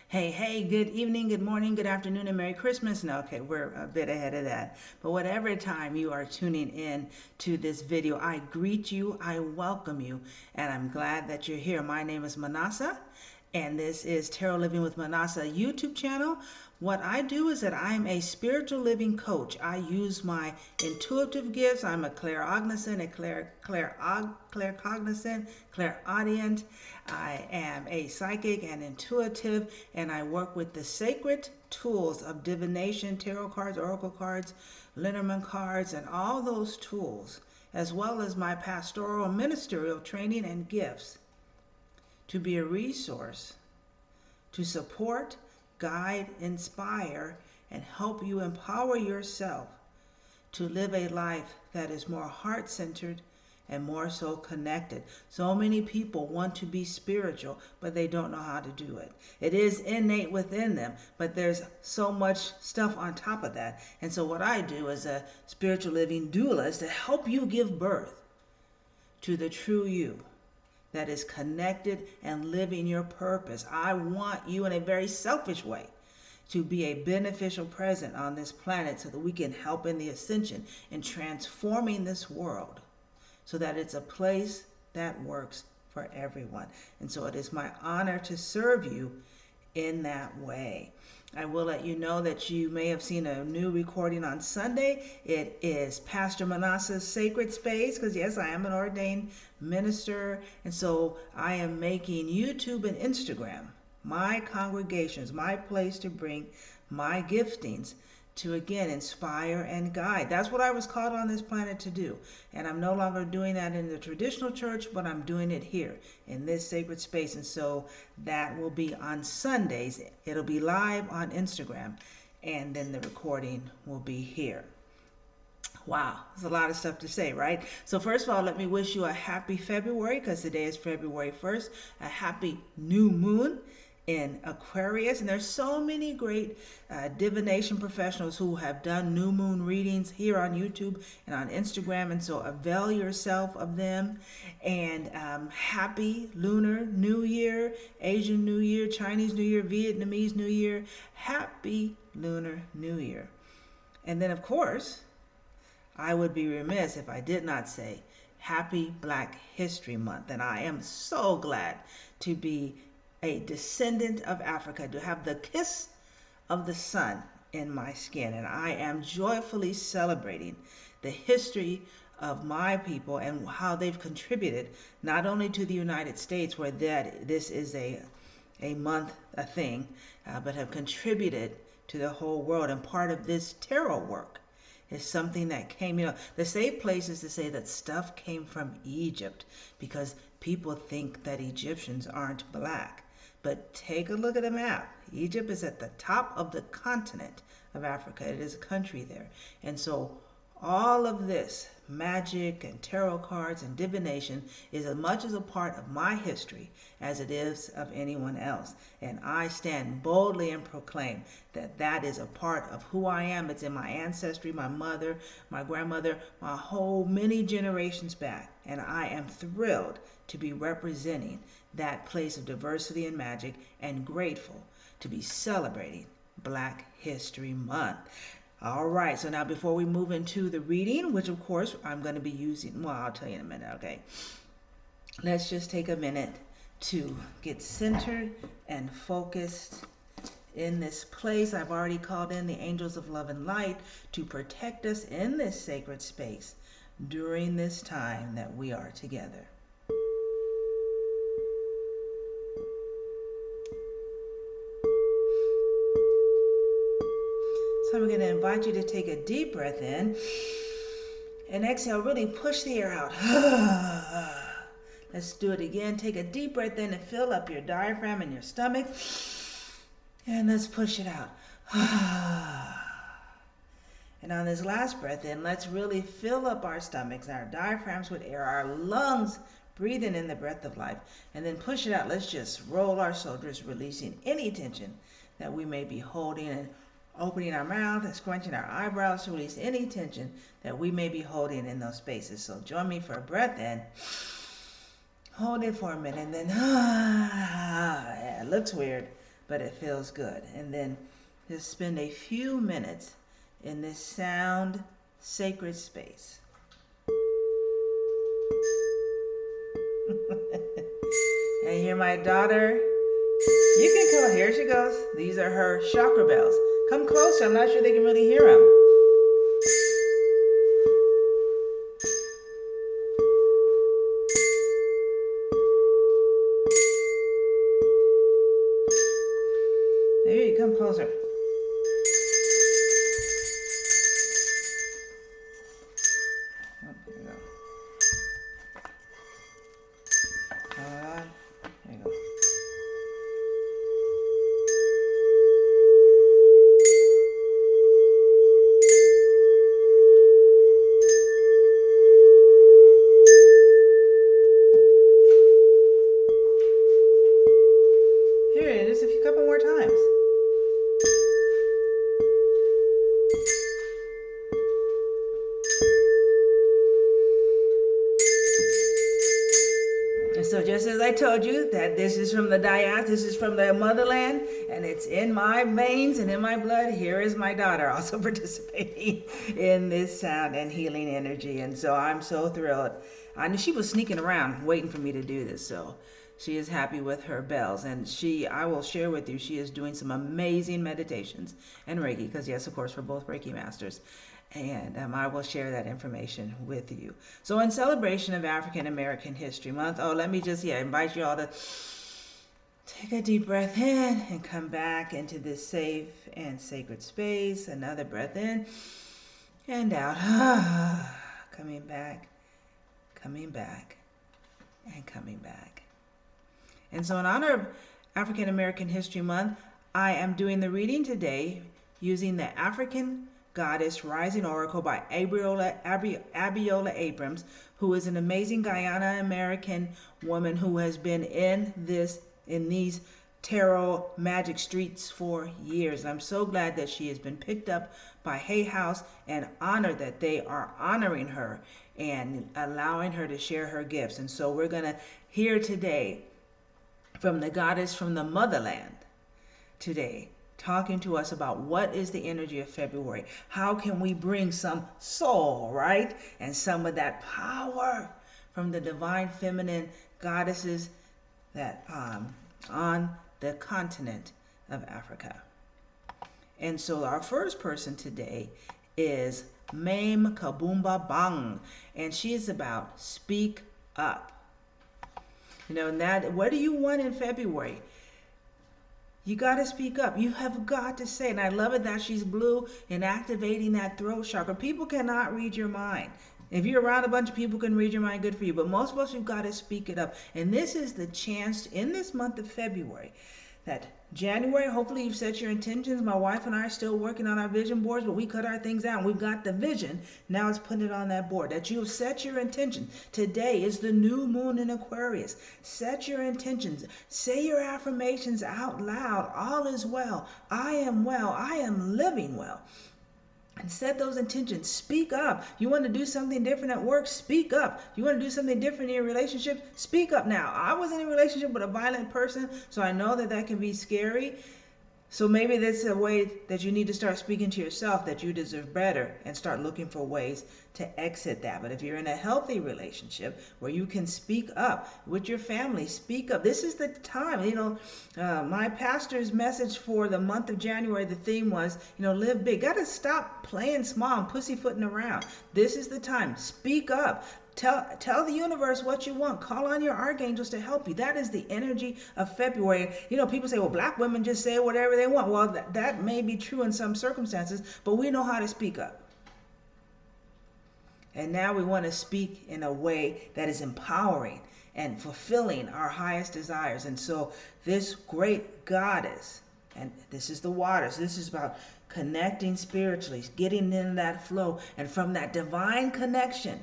Hey, good evening, good morning, good afternoon, and Merry Christmas. No, okay, we're a bit ahead of that. But whatever time you are tuning in to this video, I greet you, I welcome you, and I'm glad that you're here. My name is Manasa, and this is Tarot Living with Manasa YouTube channel. What I do is that I'm a spiritual living coach. I use my intuitive gifts. I'm a clairaugnosant, claircognizant, clairaudient. I am a psychic and intuitive, and I work with the sacred tools of divination, tarot cards, oracle cards, Lenormand cards, and all those tools, as well as my pastoral and ministerial training and gifts to be a resource to support, guide, inspire, and help you empower yourself to live a life that is more heart-centered and more so connected. So many people want to be spiritual, but they don't know how to do it. It is innate within them, but there's so much stuff on top of that. And so what I do as a spiritual living doula is to help you give birth to the true you that is connected and living your purpose. I want you, in a very selfish way, to be a beneficial presence on this planet so that we can help in the ascension and transforming this world so that it's a place that works for everyone. And so it is my honor to serve you in that way. I will let you know that you may have seen a new recording on Sunday. It is Pastor Manasseh's Sacred Space, because yes, I am an ordained minister, and so I am making YouTube and Instagram my congregations, my place to bring my giftings to, again, inspire and guide. That's what I was called on this planet to do. And I'm no longer doing that in the traditional church, but I'm doing it here in this sacred space. And so that will be on Sundays. It'll be live on Instagram, and then the recording will be here. Wow, there's a lot of stuff to say, right? So first of all, let me wish you a happy February, because today is February 1st, a happy new moon in Aquarius. And there's so many great divination professionals who have done new moon readings here on YouTube and on Instagram, and so avail yourself of them. And happy Lunar New Year, Asian New Year, Chinese New Year, Vietnamese New Year. Happy Lunar New Year. And then, of course, I would be remiss if I did not say Happy Black History Month. And I am so glad to be a descendant of Africa, to have the kiss of the sun in my skin. And I am joyfully celebrating the history of my people and how they've contributed not only to the United States, where this is a month, a thing, but have contributed to the whole world. And part of this tarot work is something that came, the safe place is to say that stuff came from Egypt, because people think that Egyptians aren't black. But take a look at a map. Egypt is at the top of the continent of Africa. It is a country there. And so all of this magic and tarot cards and divination is as much as a part of my history as it is of anyone else. And I stand boldly and proclaim that that is a part of who I am. It's in my ancestry, my mother, my grandmother, my whole many generations back. And I am thrilled to be representing that place of diversity and magic, and grateful to be celebrating Black History Month. All right, so now before we move into the reading, which of course I'm going to be using, well, I'll tell you in a minute, okay? Let's just take a minute to get centered and focused in this place. I've already called in the angels of love and light to protect us in this sacred space during this time that we are together. So I'm going to invite you to take a deep breath in and exhale. Really push the air out. Let's do it again. Take a deep breath in and fill up your diaphragm and your stomach. And let's push it out. And on this last breath in, let's really fill up our stomachs, our diaphragms with air, our lungs breathing in the breath of life. And then push it out. Let's just roll our shoulders, releasing any tension that we may be holding, and opening our mouth and scrunching our eyebrows to release any tension that we may be holding in those spaces. So join me for a breath in. Hold it for a minute, and then, yeah, it looks weird, but it feels good. And then just spend a few minutes in this sound sacred space. And hear my daughter. You can come. Here she goes. These are her chakra bells. Come closer. I'm not sure they can really hear them. There you come closer. Oh, here you go. Hold on. There you go. Here it is, a couple more times. And so just as I told you that this is from the this is from the motherland, and it's in my veins and in my blood, here is my daughter also participating in this sound and healing energy. And so I'm so thrilled. I knew she was sneaking around waiting for me to do this, so she is happy with her bells. And I will share with you, she is doing some amazing meditations and Reiki, because yes, of course, we're both Reiki masters. And I will share that information with you. So in celebration of African American History Month, let me just invite you all to take a deep breath in and come back into this safe and sacred space. Another breath in and out. Coming back, and coming back. And so in honor of African American History Month, I am doing the reading today using the African Goddess Rising Oracle by Abiola Abrams, who is an amazing Guyana American woman who has been in these tarot magic streets for years. I'm so glad that she has been picked up by Hay House, and honored that they are honoring her and allowing her to share her gifts. And so we're going to hear today from the goddess from the motherland today, talking to us about what is the energy of February. How can we bring some soul, right? And some of that power from the divine feminine goddesses that on the continent of Africa. And so our first person today is Mame Kabumba Bang, and she is about speak up. And that, what do you want in February? You got to speak up. You have got to say. And I love it that she's blue and activating that throat chakra. People cannot read your mind. If you're around a bunch of people who can read your mind, good for you. But most of us, you've got to speak it up. And this is the chance in this month of February, that January, hopefully you've set your intentions. My wife and I are still working on our vision boards, but we cut our things out. We've got the vision. Now it's putting it on that board, that you have set your intention. Today is the new moon in Aquarius. Set your intentions. Say your affirmations out loud. All is well. I am well. I am living well. And set those intentions. Speak up. You want to do something different at work? Speak up. You want to do something different in your relationship? Speak up now. I was in a relationship with a violent person, so I know that that can be scary. So maybe that's a way that you need to start speaking to yourself that you deserve better, and start looking for ways to exit that. But if you're in a healthy relationship where you can speak up with your family, speak up. This is the time. My pastor's message for the month of January, the theme was, live big. Got to stop playing small and pussyfooting around. This is the time. Speak up. Tell the universe what you want. Call on your archangels to help you. That is the energy of February. People say, well, black women just say whatever they want. Well, that may be true in some circumstances, but we know how to speak up. And now we want to speak in a way that is empowering and fulfilling our highest desires. And so this great goddess, and this is the waters, this is about connecting spiritually, getting in that flow, and from that divine connection,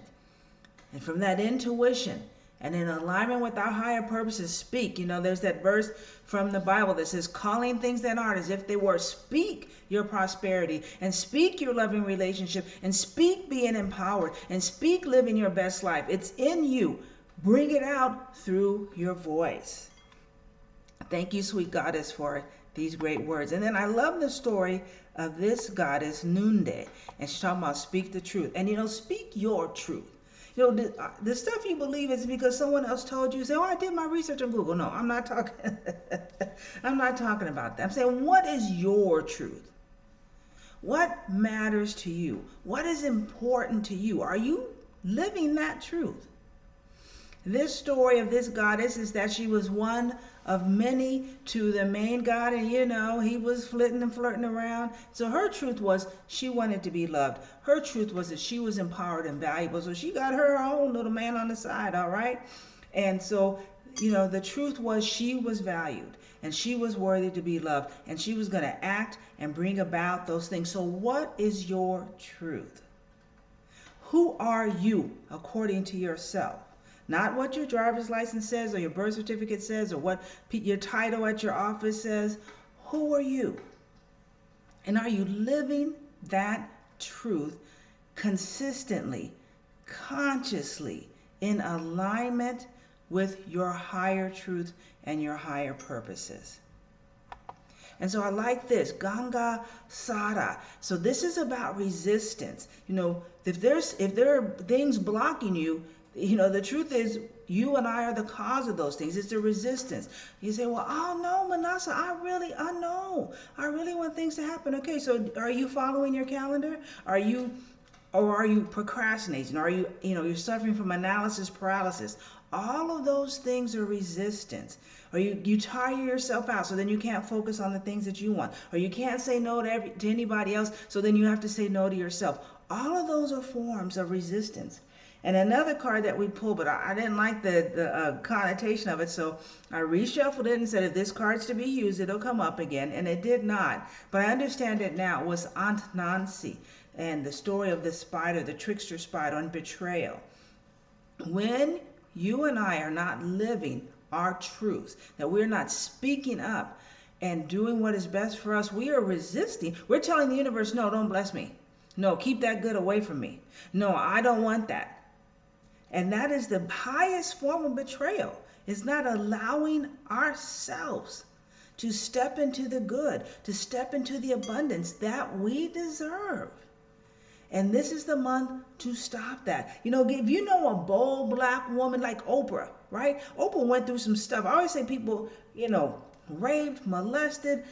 and from that intuition, and in alignment with our higher purposes, speak. There's that verse from the Bible that says, calling things that aren't as if they were. Speak your prosperity, and speak your loving relationship, and speak being empowered, and speak living your best life. It's in you. Bring it out through your voice. Thank you, sweet goddess, for these great words. And then I love the story of this goddess Nunde, and she's talking about speak the truth. And speak your truth. The stuff you believe is because someone else told you. Say, oh, I did my research on Google. No, I'm not talking. I'm not talking about that. I'm saying, what is your truth? What matters to you? What is important to you? Are you living that truth? This story of this goddess is that she was one of many to the main god, and he was flitting and flirting around. So her truth was she wanted to be loved. Her truth was that she was empowered and valuable. So she got her own little man on the side, all right? And so, the truth was she was valued and she was worthy to be loved, and she was going to act and bring about those things. So what is your truth? Who are you according to yourself? Not what your driver's license says or your birth certificate says or what your title at your office says. Who are you? And are you living that truth consistently, consciously, in alignment with your higher truth and your higher purposes? And so I like this, Ganga Sada. So this is about resistance. If there are things blocking you, the truth is you and I are the cause of those things. It's the resistance. You say, well, oh no, Manasa, I know. I really want things to happen. Okay, so are you following your calendar? Are you procrastinating? Are you, you're suffering from analysis paralysis? All of those things are resistance. Or you tire yourself out, so then you can't focus on the things that you want. Or you can't say no to anybody else, so then you have to say no to yourself. All of those are forms of resistance. And another card that we pulled, but I didn't like the connotation of it, so I reshuffled it and said, if this card's to be used, it'll come up again, and it did not. But I understand it now. It was Aunt Nancy and the story of the spider, the trickster spider, and betrayal. When you and I are not living our truths, that we're not speaking up and doing what is best for us, we are resisting. We're telling the universe, no, don't bless me. No, keep that good away from me. No, I don't want that. And that is the highest form of betrayal, is not allowing ourselves to step into the good, to step into the abundance that we deserve. And this is the month to stop that. If you know a bold black woman like Oprah, right? Oprah went through some stuff. I always say people, raped, molested,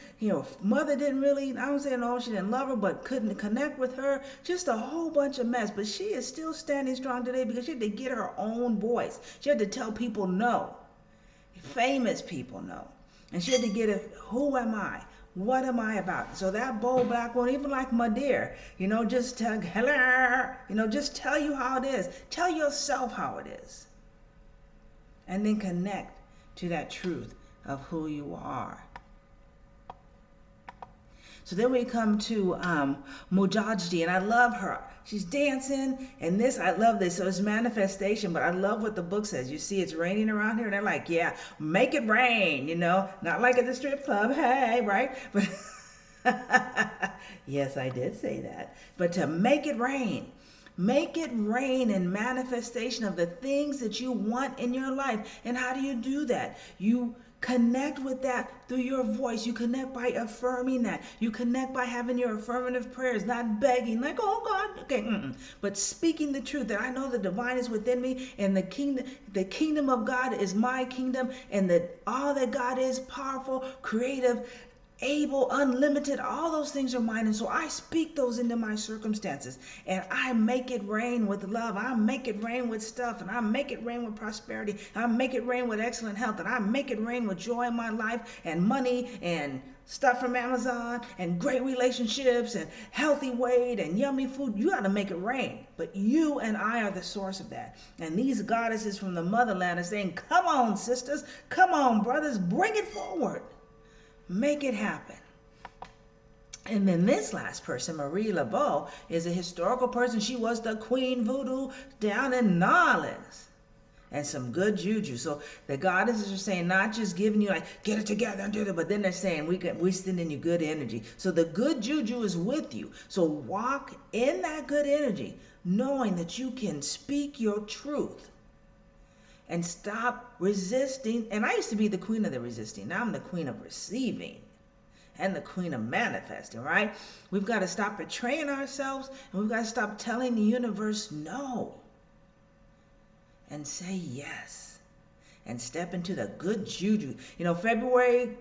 mother didn't really, I don't say no, she didn't love her, but couldn't connect with her. Just a whole bunch of mess. But she is still standing strong today because she had to get her own voice. She had to tell people no. Famous people no. And she had to get it, who am I? What am I about? So that bold black woman, even like my dear, just tell, hello, just tell you how it is. Tell yourself how it is. And then connect to that truth of who you are. So then we come to Mujajdi, and I love her. She's dancing, and I love this. So it's manifestation, but I love what the book says. You see, it's raining around here, and they're like, yeah, make it rain, not like at the strip club, hey, right? But yes, I did say that. But to make it rain. Make it rain in manifestation of the things that you want in your life. And how do you do that? You connect with that through your voice. You connect by affirming that. You connect by having your affirmative prayers, not begging like, oh God, okay, but speaking the truth that I know the divine is within me, and the kingdom of God is my kingdom, and that all that God is, powerful, creative, able, unlimited, all those things are mine. And so I speak those into my circumstances, and I make it rain with love. I make it rain with stuff, and I make it rain with prosperity. I make it rain with excellent health, and I make it rain with joy in my life, and money, and stuff from Amazon, and great relationships, and healthy weight, and yummy food. You got to make it rain. But you and I are the source of that. And these goddesses from the motherland are saying, come on, sisters, come on, brothers, bring it forward. Make it happen. And then this last person, Marie Laveau, is a historical person. She was the Queen Voodoo down in New Orleans. And some good juju. So the goddesses are saying, not just giving you like, get it together and do it, but then they're saying, we sending you good energy. So the good juju is with you. So walk in that good energy, knowing that you can speak your truth. And stop resisting. And I used to be the queen of the resisting. Now I'm the queen of receiving. and the queen of manifesting, right? We've got to stop betraying ourselves, and we've got to stop telling the universe no and say yes and step into the good juju. You know, February,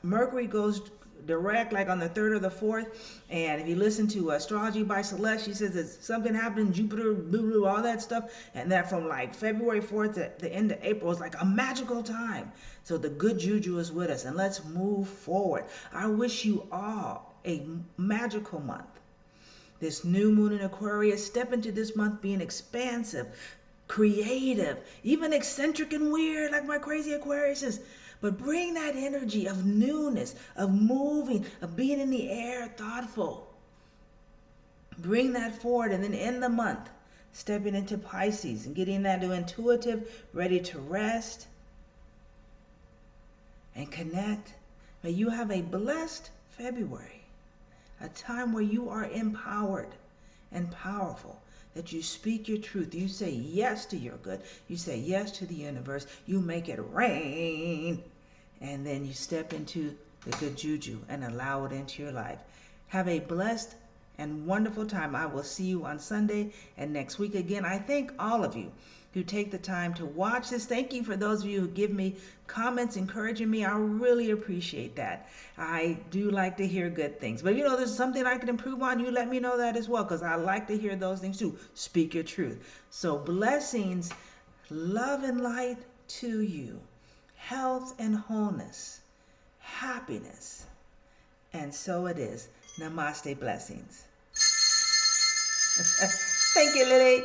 Mercury goes direct like on the 3rd or the 4th. And if you listen to Astrology by Celeste, she says that something happened, Jupiter, blah, blah, all that stuff. And that from like February 4th to the end of April is like a magical time. So the good juju is with us, and let's move forward. I wish you all a magical month. This new moon in Aquarius, step into this month being expansive, creative, even eccentric and weird like my crazy Aquarius is. But bring that energy of newness, of moving, of being in the air, thoughtful. Bring that forward, and then end the month stepping into Pisces and getting that intuitive, ready to rest and connect. May you have a blessed February, a time where you are empowered and powerful, that you speak your truth. You say yes to your good. You say yes to the universe. You make it rain. And then you step into the good juju and allow it into your life. Have a blessed and wonderful time. I will see you on Sunday and next week again. I thank all of you who take the time to watch this. Thank you for those of you who give me comments encouraging me. I really appreciate that. I do like to hear good things. But if you know there's something I can improve on, you let me know that as well, because I like to hear those things too. Speak your truth. So blessings, love and light to you, health and wholeness, happiness. And so it is. Namaste, blessings. Thank you, Lily.